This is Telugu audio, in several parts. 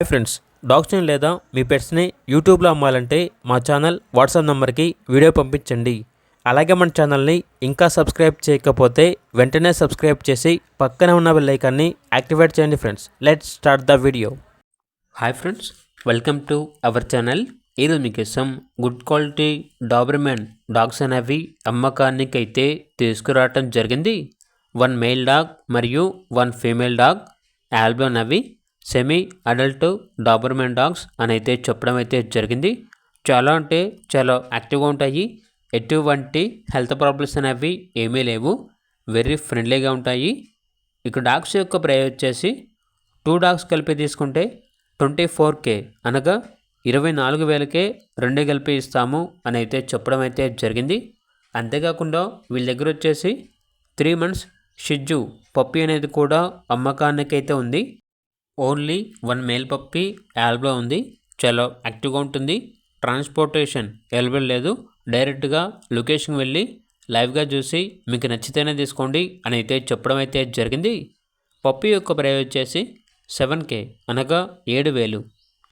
హాయ్ ఫ్రెండ్స్, డాగ్స్ని లేదా మీ పెట్స్ని యూట్యూబ్లో అమ్మాలంటే మా ఛానల్ వాట్సాప్ నెంబర్కి వీడియో పంపించండి. అలాగే మన ఛానల్ని ఇంకా సబ్స్క్రైబ్ చేయకపోతే వెంటనే సబ్స్క్రైబ్ చేసి పక్కనే ఉన్న బెల్ ఐకాన్ని యాక్టివేట్ చేయండి. Friends, let's start the video. Hi friends, welcome to our channel. ఈరోజు మీకోసం గుడ్ క్వాలిటీ డాబర్మెన్ డాగ్స్ అనేవి అమ్మకానికి అయితే తీసుకురావటం జరిగింది. 1 మేల్ డాగ్ మరియు 1 ఫీమేల్ డాగ్ ఆల్బో అనేవి సెమీ అడల్ట్ డాబర్మెన్ డాగ్స్ అని అయితే చెప్పడం అయితే జరిగింది. చాలా అంటే చాలా యాక్టివ్గా ఉంటాయి. ఎటువంటి హెల్త్ ప్రాబ్లమ్స్ అనేవి ఏమీ లేవు. వెరీ ఫ్రెండ్లీగా ఉంటాయి. ఇక డాగ్స్ యొక్క ప్రైస్ వచ్చేసి 2 డాగ్స్ కలిపి తీసుకుంటే 24K అనగా 24,000కే 2 కలిపి ఇస్తాము అని అయితే చెప్పడం అయితే జరిగింది. అంతేకాకుండా వీళ్ళ దగ్గర వచ్చేసి 3 months షిజ్జు పప్పి అనేది కూడా అమ్మకానికి అయితే ఉంది. ఓన్లీ 1 మేల్ పప్పి ఆల్బో ఉంది. చాలా యాక్టివ్గా ఉంటుంది. ట్రాన్స్పోర్టేషన్ అవైలబుల్ లేదు. డైరెక్ట్గా లొకేషన్కి వెళ్ళి లైవ్గా చూసి మీకు నచ్చితేనే తీసుకోండి అని అయితే చెప్పడం అయితే జరిగింది. పప్పి యొక్క ప్రైస్ వచ్చేసి 7K అనగా 7,000.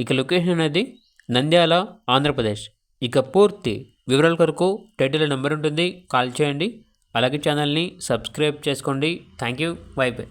ఇక లొకేషన్ అనేది నంద్యాల, ఆంధ్రప్రదేశ్. ఇక పూర్తి వివరాల కొరకు టైటిల్ నెంబర్ ఉంటుంది, కాల్ చేయండి. అలాగే ఛానల్ని సబ్స్క్రైబ్ చేసుకోండి. Thank you. By by.